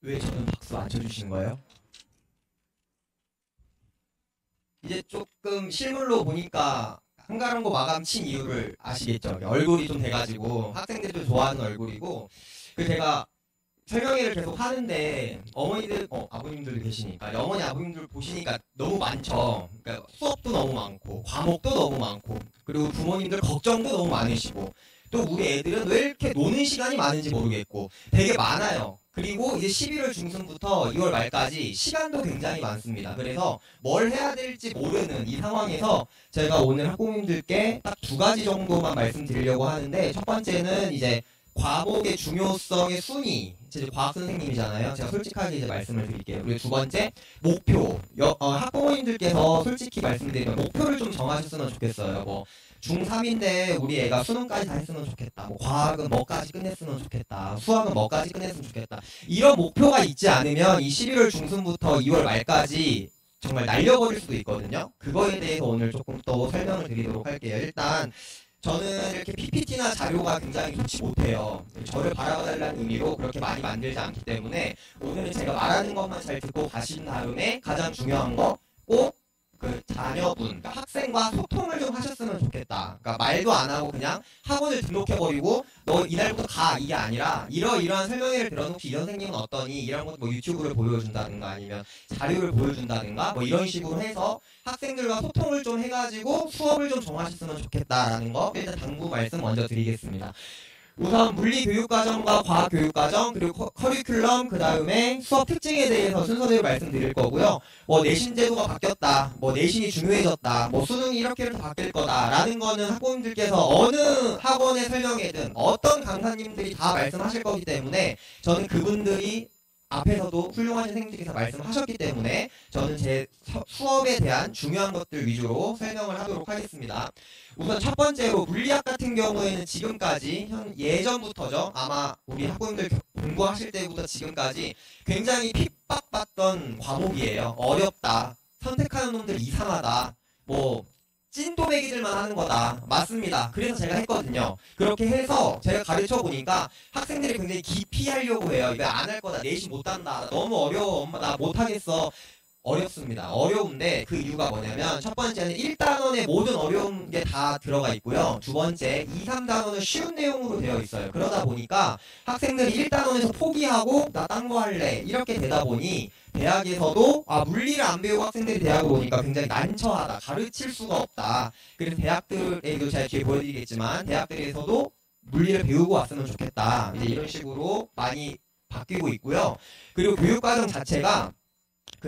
왜 저는 박수 안 쳐주시는 거예요? 이제 조금 실물로 보니까 한가람고 마감 친 이유를 아시겠죠? 얼굴이 좀 돼가지고 학생들이 좀 좋아하는 얼굴이고, 그 제가 설명회를 계속 하는데 어머니들, 아버님들도 계시니까 어머니 아버님들 보시니까 너무 많죠. 그러니까 수업도 너무 많고 과목도 너무 많고, 그리고 부모님들 걱정도 너무 많으시고, 또 우리 애들은 왜 이렇게 노는 시간이 많은지 모르겠고 되게 많아요. 그리고 이제 11월 중순부터 2월 말까지 시간도 굉장히 많습니다. 그래서 뭘 해야 될지 모르는 이 상황에서 제가 오늘 학부모님들께 딱 두 가지 정도만 말씀드리려고 하는데, 첫 번째는 이제 과목의 중요성의 순위, 이제 과학 선생님이잖아요. 제가 솔직하게 이제 말씀을 드릴게요. 그리고 두 번째, 목표. 학부모님들께서 솔직히 말씀드리면 목표를 좀 정하셨으면 좋겠어요. 뭐 중3인데 우리 애가 수능까지 다 했으면 좋겠다. 뭐 과학은 뭐까지 끝냈으면 좋겠다. 수학은 뭐까지 끝냈으면 좋겠다. 이런 목표가 있지 않으면 이 11월 중순부터 2월 말까지 정말 날려버릴 수도 있거든요. 그거에 대해서 오늘 조금 더 설명을 드리도록 할게요. 일단 저는 이렇게 PPT나 자료가 굉장히 좋지 못해요. 저를 바라봐달라는 의미로 그렇게 많이 만들지 않기 때문에 오늘은 제가 말하는 것만 잘 듣고 가신 다음에 가장 중요한 거 꼭 그 자녀분, 그러니까 학생과 소통을 좀 하셨으면 좋겠다. 그러니까 말도 안 하고 그냥 학원을 등록해버리고 너 이날부터 가, 이게 아니라 이러이러한 설명회를 들어놓고 이 선생님은 어떠니, 이런 것 뭐 유튜브를 보여준다든가 아니면 자료를 보여준다든가 뭐 이런 식으로 해서 학생들과 소통을 좀 해가지고 수업을 좀 정하셨으면 좋겠다라는 거 일단 당부 말씀 먼저 드리겠습니다. 우선 물리교육과정과 과학교육과정, 그리고 커리큘럼, 그 다음에 수업 특징에 대해서 순서대로 말씀드릴 거고요. 뭐 내신 제도가 바뀌었다, 뭐 내신이 중요해졌다, 뭐 수능이 이렇게 바뀔 거다 라는 거는 학부모님들께서 어느 학원의 설명회든 어떤 강사님들이 다 말씀하실 거기 때문에 저는 그분들이 앞에서도 훌륭하신 선생님들께서 말씀하셨기 때문에 저는 제 수업에 대한 중요한 것들 위주로 설명을 하도록 하겠습니다. 우선 첫 번째로 물리학 같은 경우에는 지금까지 예전부터죠. 아마 우리 학부모님들 공부하실 때부터 지금까지 굉장히 핍박받던 과목이에요. 어렵다, 선택하는 놈들 이상하다, 뭐 찐또배기들만 하는 거다. 맞습니다. 그래서 제가 했거든요. 그렇게 해서 제가 가르쳐 보니까 학생들이 굉장히 기피하려고 해요. 이거 안 할 거다, 내신 못한다, 너무 어려워, 엄마 나 못하겠어. 어렵습니다. 어려운데 그 이유가 뭐냐면, 첫 번째는 1단원에 모든 어려운 게 다 들어가 있고요. 두 번째 2, 3단원은 쉬운 내용으로 되어 있어요. 그러다 보니까 학생들이 1단원에서 포기하고 나 딴 거 할래 이렇게 되다 보니 대학에서도 물리를 안 배우고 학생들이 대학을 오니까 굉장히 난처하다, 가르칠 수가 없다. 그래서 대학들에도 제가 뒤에 보여드리겠지만 대학들에서도 물리를 배우고 왔으면 좋겠다, 이제 이런 식으로 많이 바뀌고 있고요. 그리고 교육과정 자체가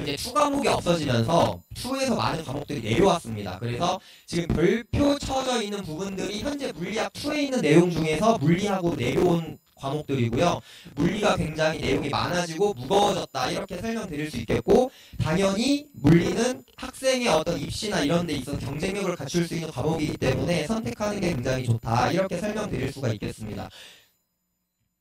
이제 추 과목이 없어지면서 추에서 많은 과목들이 내려왔습니다. 그래서 지금 별표 쳐져 있는 부분들이 현재 물리학 2에 있는 내용 중에서 물리학으로 내려온 과목들이고요. 물리가 굉장히 내용이 많아지고 무거워졌다, 이렇게 설명드릴 수 있겠고, 당연히 물리는 학생의 어떤 입시나 이런 데 있어서 경쟁력을 갖출 수 있는 과목이기 때문에 선택하는 게 굉장히 좋다, 이렇게 설명드릴 수가 있겠습니다.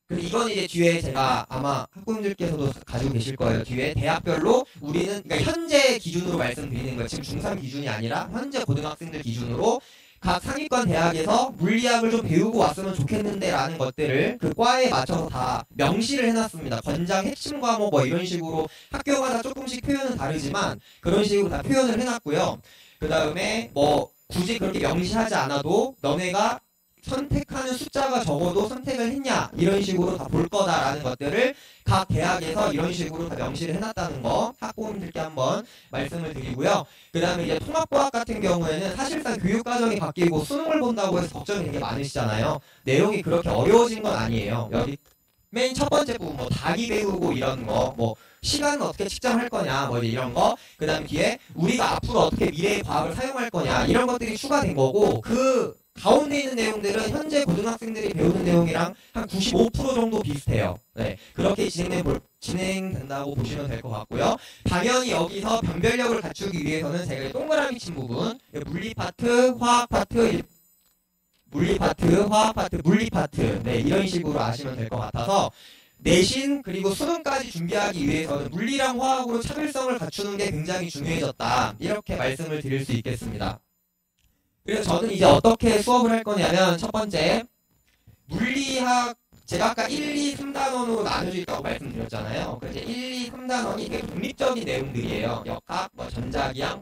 그리고 이건 이제 뒤에 제가 아마 학부모님들께서도 가지고 계실 거예요. 뒤에 대학별로 우리는, 그러니까 현재 기준으로 말씀드리는 거예요. 지금 중3 기준이 아니라 현재 고등학생들 기준으로 각 상위권 대학에서 물리학을 좀 배우고 왔으면 좋겠는데 라는 것들을 그 과에 맞춰서 다 명시를 해놨습니다. 권장 핵심 과목 뭐 이런 식으로 학교마다 조금씩 표현은 다르지만 그런 식으로 다 표현을 해놨고요. 그 다음에 뭐 굳이 그렇게 명시하지 않아도 너네가 선택하는 숫자가 적어도 선택을 했냐, 이런 식으로 다 볼 거다라는 것들을 각 대학에서 이런 식으로 다 명시를 해놨다는 거 학부모님들께 한번 말씀을 드리고요. 그 다음에 이제 통합과학 같은 경우에는 사실상 교육과정이 바뀌고 수능을 본다고 해서 걱정이 되게 많으시잖아요. 내용이 그렇게 어려워진 건 아니에요. 여기 맨 첫 번째 부분 뭐 다기 배우고 이런 거, 뭐 시간은 어떻게 측정할 거냐, 뭐 이런 거, 그 다음 뒤에 우리가 앞으로 어떻게 미래의 과학을 사용할 거냐, 이런 것들이 추가된 거고, 그 가운데 있는 내용들은 현재 고등학생들이 배우는 내용이랑 한 95% 정도 비슷해요. 네, 그렇게 진행된다고 보시면 될 것 같고요. 당연히 여기서 변별력을 갖추기 위해서는 제가 동그라미 친 부분, 물리 파트, 화학 파트, 물리 파트, 화학 파트, 물리 파트, 네, 이런 식으로 아시면 될 것 같아서 내신 그리고 수능까지 준비하기 위해서는 물리랑 화학으로 차별성을 갖추는 게 굉장히 중요해졌다, 이렇게 말씀을 드릴 수 있겠습니다. 그래서 저는 이제 어떻게 수업을 할 거냐면, 첫 번째 물리학 제가 아까 1, 2, 3단원으로 나눠져 있다고 말씀드렸잖아요. 그래서 1, 2, 3단원이 되게 독립적인 내용들이에요. 역학, 뭐 전자기학,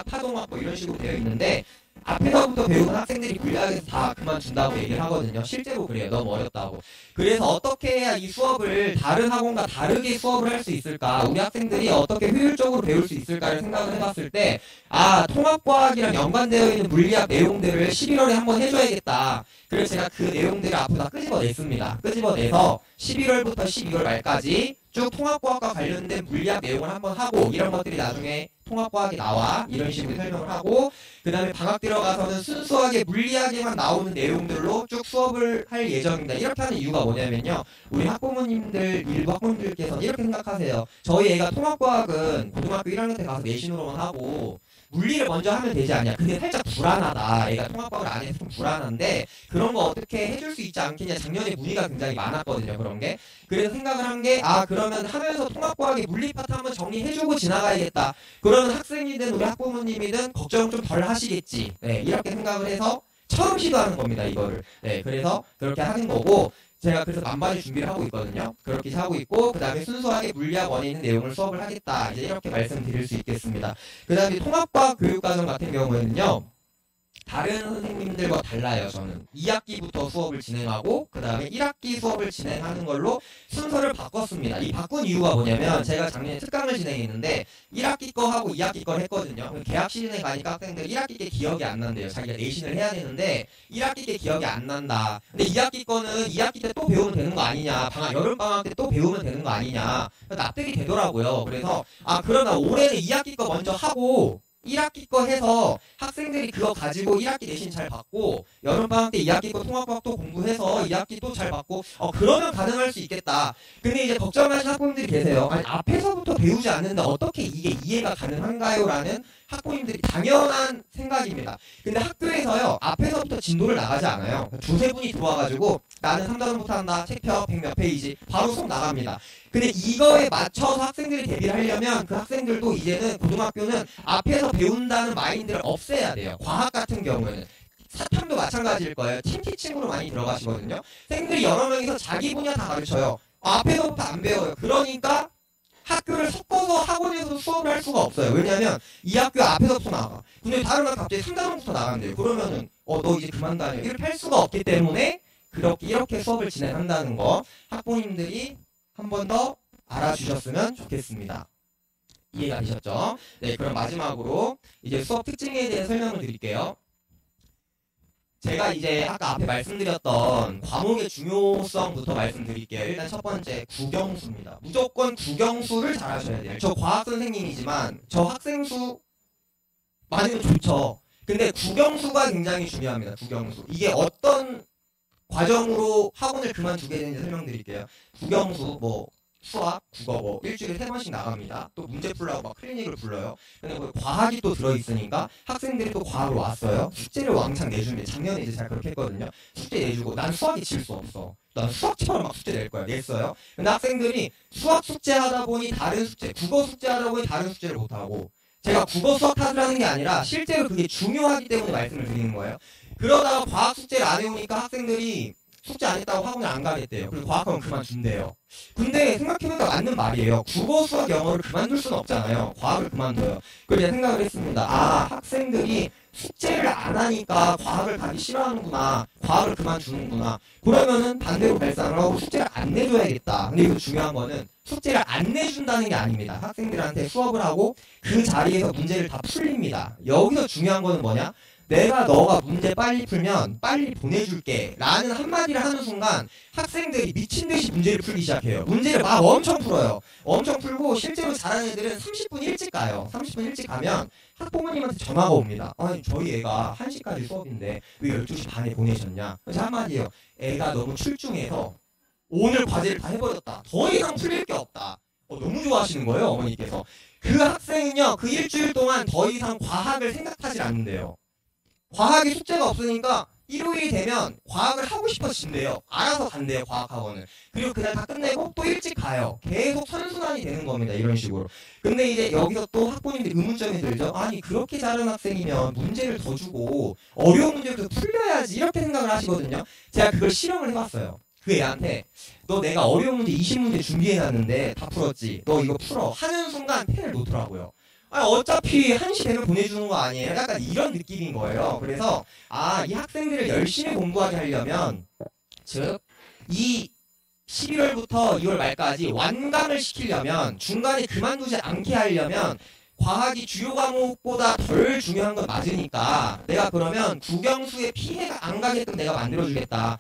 파동학 뭐 이런 식으로 되어 있는데 앞에서부터 배우는 학생들이 물리학에서 다 그만둔다고 얘기를 하거든요. 실제로 그래요. 너무 어렵다고. 그래서 어떻게 해야 이 수업을 다른 학원과 다르게 수업을 할 수 있을까? 우리 학생들이 어떻게 효율적으로 배울 수 있을까를 생각을 해봤을 때 통합과학이랑 연관되어 있는 물리학 내용들을 11월에 한번 해줘야겠다. 그래서 제가 그 내용들을 앞으로 다 끄집어냈습니다. 끄집어내서 11월부터 12월 말까지 쭉 통합과학과 관련된 물리학 내용을 한번 하고 이런 것들이 나중에 통합과학이 나와 이런 식으로 설명을 하고 그 다음에 방학 들어가서는 순수하게 물리학에만 나오는 내용들로 쭉 수업을 할 예정입니다. 이렇게 하는 이유가 뭐냐면요. 우리 학부모님들, 일부 학부모님들께서는 이렇게 생각하세요. 저희 애가 통합과학은 고등학교 1학년 때 가서 내신으로만 하고 물리를 먼저 하면 되지 않냐. 근데 살짝 불안하다. 애가 통합과학을 안 해서 좀 불안한데 그런 거 어떻게 해줄 수 있지 않겠냐. 작년에 문의가 굉장히 많았거든요. 그런 게. 그래서 생각을 한 게 그러면 하면서 통합과학의 물리 파트 한번 정리해주고 지나가야겠다. 그러면 학생이든 우리 학부모님이든 걱정 좀 덜 하시겠지. 네, 이렇게 생각을 해서 처음 시도하는 겁니다. 이거를. 네, 그래서 그렇게 하는 거고 제가 그래서 만반의 준비를 하고 있거든요. 그렇게 하고 있고 그 다음에 순수하게 물리학 원에 있는 내용을 수업을 하겠다. 이제 이렇게 말씀드릴 수 있겠습니다. 그 다음에 통합과학 교육과정 같은 경우에는요. 다른 선생님들과 달라요. 저는 2학기부터 수업을 진행하고 그 다음에 1학기 수업을 진행하는 걸로 순서를 바꿨습니다. 이 바꾼 이유가 뭐냐면 제가 작년에 특강을 진행했는데 1학기 거 하고 2학기 걸 했거든요. 개학 시즌에 가니까 학생들 1학기 게 기억이 안 난대요. 자기가 내신을 해야 되는데 1학기 게 기억이 안 난다. 근데 2학기 거는 2학기 때 또 배우면 되는 거 아니냐. 여름방학 때 또 배우면 되는 거 아니냐. 납득이 되더라고요. 그래서 그러면 올해는 2학기 거 먼저 하고 1학기 거 해서 학생들이 그거 가지고 1학기 내신 잘 받고 여름방학 때 2학기 거 통합과학도 공부해서 2학기 또 잘 받고 그러면 가능할 수 있겠다. 근데 이제 걱정하시는 학부모님들이 계세요. 아니 앞에서부터 배우지 않는데 어떻게 이게 이해가 가능한가요? 라는 학부모님들이 당연한 생각입니다. 근데 학교에서요 앞에서부터 진도를 나가지 않아요. 두세 분이 들어와가지고 나는 3단원부터 한다. 책표 100몇 페이지 바로 수업 나갑니다. 근데 이거에 맞춰서 학생들이 대비를 하려면 그 학생들도 이제는 고등학교는 앞에서 배운다는 마인드를 없애야 돼요. 과학 같은 경우에는 사탐도 마찬가지일 거예요. 팀티칭으로 많이 들어가시거든요. 학생들이 여러 명이서 자기 분야 다 가르쳐요. 앞에서부터 안 배워요. 그러니까 학교를 섞어서 학원에서 수업을 할 수가 없어요. 왜냐하면 이 학교 앞에서부터 나가. 근데 다른 학교 갑자기 3단원부터 나간대요. 그러면은 너 이제 그만 다녀. 이렇게 할 수가 없기 때문에 이렇게 수업을 진행한다는 거 학부모님들이 한 번 더 알아주셨으면 좋겠습니다. 이해가 되셨죠? 네, 그럼 마지막으로 이제 수업 특징에 대해 설명을 드릴게요. 제가 이제 아까 앞에 말씀드렸던 과목의 중요성부터 말씀드릴게요. 일단 첫 번째 국영수입니다. 무조건 국영수를 잘 하셔야 돼요. 저 과학 선생님이지만 저 학생 수 많으면 좋죠. 근데 국영수가 굉장히 중요합니다. 국영수. 이게 어떤 과정으로 학원을 그만두게 되는지 설명드릴게요. 국영수 수학, 국어 일주일에 3번씩 나갑니다. 또 문제 풀라고 막 클리닉을 불러요. 근데 과학이 또 들어있으니까 학생들이 또 과학으로 왔어요. 숙제를 왕창 내주는데 작년에 이제 제가 그렇게 했거든요. 숙제 내주고 난 수학이 질 수 없어. 난 수학처럼 막 숙제 낼 거야. 냈어요. 근데 학생들이 수학 숙제 하다 보니 다른 숙제, 국어 숙제 하다 보니 다른 숙제를 못하고 제가 국어 수학 탓을 게 아니라 실제로 그게 중요하기 때문에 말씀을 드리는 거예요. 그러다가 과학 숙제를 안 해오니까 학생들이 숙제 안 했다고 학원을 안 가겠대요. 그래서 과학학원 그만둔대요. 근데 생각해보니까 맞는 말이에요. 국어, 수학, 영어를 그만둘 수는 없잖아요. 과학을 그만둬요. 그래서 생각을 했습니다. 학생들이 숙제를 안 하니까 과학을 가기 싫어하는구나. 과학을 그만두는구나. 그러면은 반대로 발상을 하고 숙제를 안 내줘야겠다. 근데 이거 중요한 거는 숙제를 안 내준다는 게 아닙니다. 학생들한테 수업을 하고 그 자리에서 문제를 다 풀립니다. 여기서 중요한 거는 뭐냐? 너가 문제 빨리 풀면 빨리 보내줄게 라는 한마디를 하는 순간 학생들이 미친듯이 문제를 풀기 시작해요. 문제를 막 엄청 풀어요. 엄청 풀고 실제로 잘하는 애들은 30분 일찍 가요. 30분 일찍 가면 학부모님한테 전화가 옵니다. 아니 저희 애가 1시까지 수업인데 왜 12시 반에 보내셨냐. 그래서 한마디예요. 애가 너무 출중해서 오늘 과제를 다 해버렸다. 더 이상 풀릴 게 없다. 너무 좋아하시는 거예요. 어머니께서. 그 학생은요. 그 일주일 동안 더 이상 과학을 생각하지 않는데요. 과학에 숙제가 없으니까 일요일이 되면 과학을 하고 싶어진대요. 알아서 간대요. 과학학원을. 그리고 그날 다 끝내고 또 일찍 가요. 계속 선순환이 되는 겁니다. 이런 식으로. 근데 이제 여기서 또 학부모님들이 의문점이 들죠. 아니 그렇게 잘하는 학생이면 문제를 더 주고 어려운 문제를 더 풀려야지 이렇게 생각을 하시거든요. 제가 그걸 실험을 해봤어요. 그 애한테 너 내가 어려운 문제 20문제 준비해놨는데 다 풀었지? 너 이거 풀어. 하는 순간 펜을 놓더라고요. 아니, 어차피 1시 되면 보내주는 거 아니에요? 약간 이런 느낌인 거예요. 그래서 이 학생들을 열심히 공부하게 하려면 즉 이 11월부터 2월 말까지 완강을 시키려면 중간에 그만두지 않게 하려면 과학이 주요 과목보다 덜 중요한 건 맞으니까 내가 그러면 국영수에 피해가 안 가게끔 내가 만들어주겠다.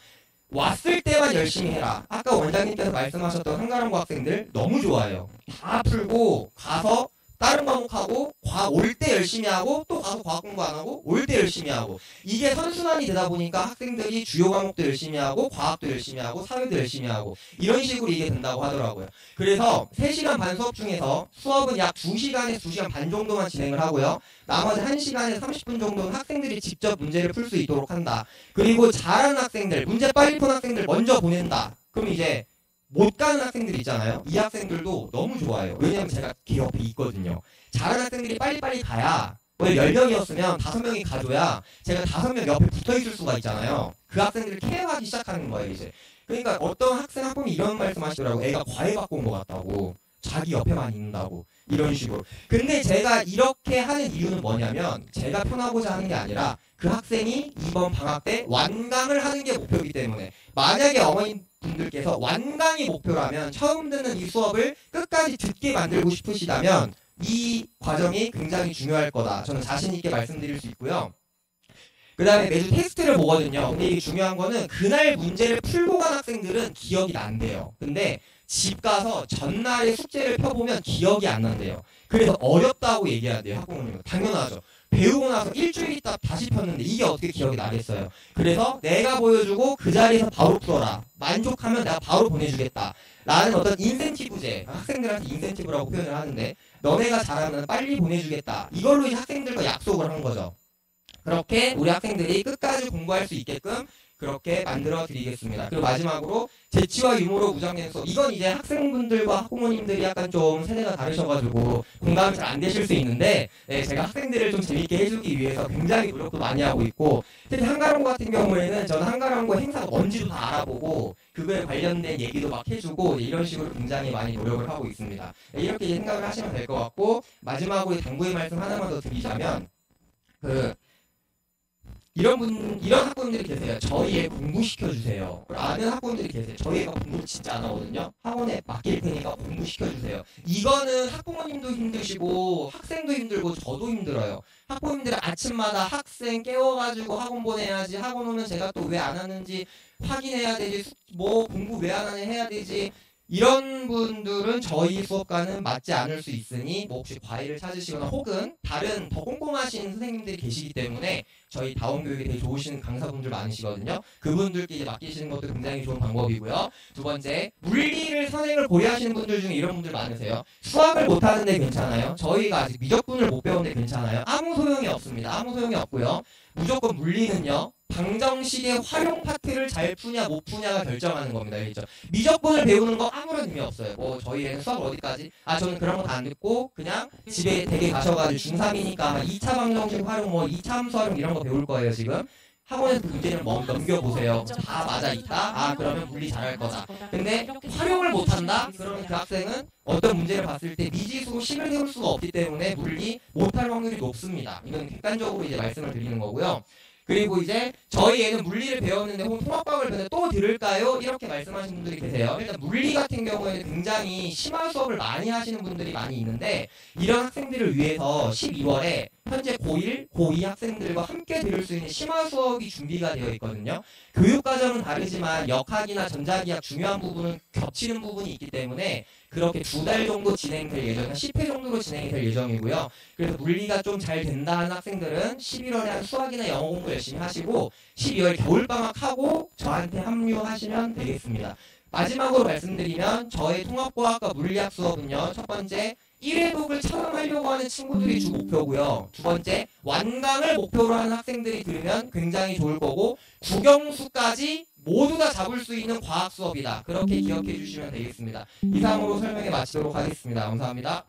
왔을 때만 열심히 해라. 아까 원장님께서 말씀하셨던 한가람고 학생들 너무 좋아요. 다 풀고 가서 다른 과목하고 올 때 열심히 하고 또 가서 과학 공부 안 하고 올 때 열심히 하고 이게 선순환이 되다 보니까 학생들이 주요 과목도 열심히 하고 과학도 열심히 하고 사회도 열심히 하고 이런 식으로 이게 된다고 하더라고요. 그래서 3시간 반 수업 중에서 수업은 약 2시간에서 2시간 반 정도만 진행을 하고요. 나머지 1시간에서 30분 정도는 학생들이 직접 문제를 풀 수 있도록 한다. 그리고 잘하는 학생들, 문제 빨리 푼 학생들 먼저 보낸다. 그럼 이제 못 가는 학생들 있잖아요. 이 학생들도 너무 좋아요. 왜냐면 제가 걔 옆에 있거든요. 잘하는 학생들이 빨리빨리 가야 왜 10명이었으면 5명이 가줘야 제가 5명 옆에 붙어있을 수가 있잖아요. 그 학생들을 케어하기 시작하는 거예요 이제. 그러니까 어떤 학생 학부모이 이런 말씀 하시더라고요. 애가 과외 받고 온 것 같다고. 자기 옆에만 있는다고. 이런 식으로. 근데 제가 이렇게 하는 이유는 뭐냐면 제가 편하고자 하는 게 아니라 그 학생이 이번 방학 때 완강을 하는 게 목표이기 때문에 만약에 어머님분들께서 완강이 목표라면 처음 듣는 이 수업을 끝까지 듣게 만들고 싶으시다면 이 과정이 굉장히 중요할 거다. 저는 자신 있게 말씀드릴 수 있고요. 그 다음에 매주 테스트를 보거든요. 근데 이게 중요한 거는 그날 문제를 풀고 간 학생들은 기억이 난대요. 근데 집 가서 전날에 숙제를 펴보면 기억이 안 난대요. 그래서 어렵다고 얘기해야 돼요. 학부모님은. 당연하죠. 배우고 나서 일주일 있다 다시 폈는데 이게 어떻게 기억이 나겠어요. 그래서 내가 보여주고 그 자리에서 바로 풀어라. 만족하면 내가 바로 보내주겠다. 라는 어떤 인센티브제, 학생들한테 인센티브라고 표현을 하는데 너네가 잘하면 빨리 보내주겠다. 이걸로 이제 학생들과 약속을 한 거죠. 그렇게 우리 학생들이 끝까지 공부할 수 있게끔 그렇게 만들어 드리겠습니다. 그리고 마지막으로 재치와 유머로 무장된 수업. 이건 이제 학생분들과 학부모님들이 약간 좀 세대가 다르셔가지고 공감이 잘 안 되실 수 있는데 제가 학생들을 좀 재밌게 해주기 위해서 굉장히 노력도 많이 하고 있고 특히 한가람고 같은 경우에는 저는 한가람고 행사가 뭔지도 다 알아보고 그거에 관련된 얘기도 막 해주고 이런 식으로 굉장히 많이 노력을 하고 있습니다. 이렇게 생각을 하시면 될 것 같고 마지막으로 당부의 말씀 하나만 더 드리자면 이런 학부모님들이 계세요. 저희 애 공부시켜주세요. 아는 학부모님들이 계세요. 저희 애가 공부를 진짜 안 하거든요. 학원에 맡길 테니까 공부시켜주세요. 이거는 학부모님도 힘드시고 학생도 힘들고 저도 힘들어요. 학부모님들은 아침마다 학생 깨워가지고 학원 보내야지. 학원 오면 제가 또 왜 안 하는지 확인해야 되지. 뭐 공부 왜 안 하냐 해야 되지. 이런 분들은 저희 수업과는 맞지 않을 수 있으니 뭐 혹시 과외를 찾으시거나 혹은 다른 더 꼼꼼하신 선생님들이 계시기 때문에 저희 다원교육에 되게 좋으신 강사분들 많으시거든요. 그분들께 이제 맡기시는 것도 굉장히 좋은 방법이고요. 두 번째, 물리를 선행을 고려하시는 분들 중에 이런 분들 많으세요. 수학을 못하는데 괜찮아요? 저희가 아직 미적분을 못 배우는데 괜찮아요? 아무 소용이 없습니다. 아무 소용이 없고요. 무조건 물리는요. 방정식의 활용 파트를 잘 푸냐 못 푸냐가 결정하는 겁니다. 그렇죠? 미적분을 배우는 거 아무런 의미 없어요. 뭐 저희 애는 수학 어디까지? 저는 그런 거 다 안 듣고 그냥 집에 댁에 가셔가지고 중3이니까 2차 방정식 활용 뭐 2차 함수 활용 이런 거 배울 거예요 지금. 학원에서 그 문제를 넘겨보세요. 다 맞아 있다? 그러면 물리 잘할 거다. 근데 활용을 못한다? 그러면 그 학생은 어떤 문제를 봤을 때 미지수 식을 세울 수가 없기 때문에 물리 못할 확률이 높습니다. 이건 객관적으로 이제 말씀을 드리는 거고요. 그리고 이제 저희 애는 물리를 배웠는데 혹은 통합과학을 배웠는데 또 들을까요? 이렇게 말씀하시는 분들이 계세요. 일단 물리 같은 경우에는 굉장히 심화 수업을 많이 하시는 분들이 많이 있는데 이런 학생들을 위해서 12월에 현재 고1, 고2 학생들과 함께 들을 수 있는 심화 수업이 준비가 되어 있거든요. 교육과정은 다르지만 역학이나 전자기학 중요한 부분은 겹치는 부분이 있기 때문에 그렇게 2달 정도 진행될 예정, 한 10회 정도로 진행이 될 예정이고요. 그래서 물리가 좀 잘 된다 하는 학생들은 11월에 한 수학이나 영어 공부 열심히 하시고 12월 겨울방학하고 저한테 합류하시면 되겠습니다. 마지막으로 말씀드리면 저의 통합과학과 물리학 수업은요. 첫 번째 1회독을 처음하려고 하는 친구들이 주 목표고요. 두 번째 완강을 목표로 하는 학생들이 들으면 굉장히 좋을 거고 국영수까지 모두 다 잡을 수 있는 과학 수업이다. 그렇게 기억해 주시면 되겠습니다. 이상으로 설명에 마치도록 하겠습니다. 감사합니다.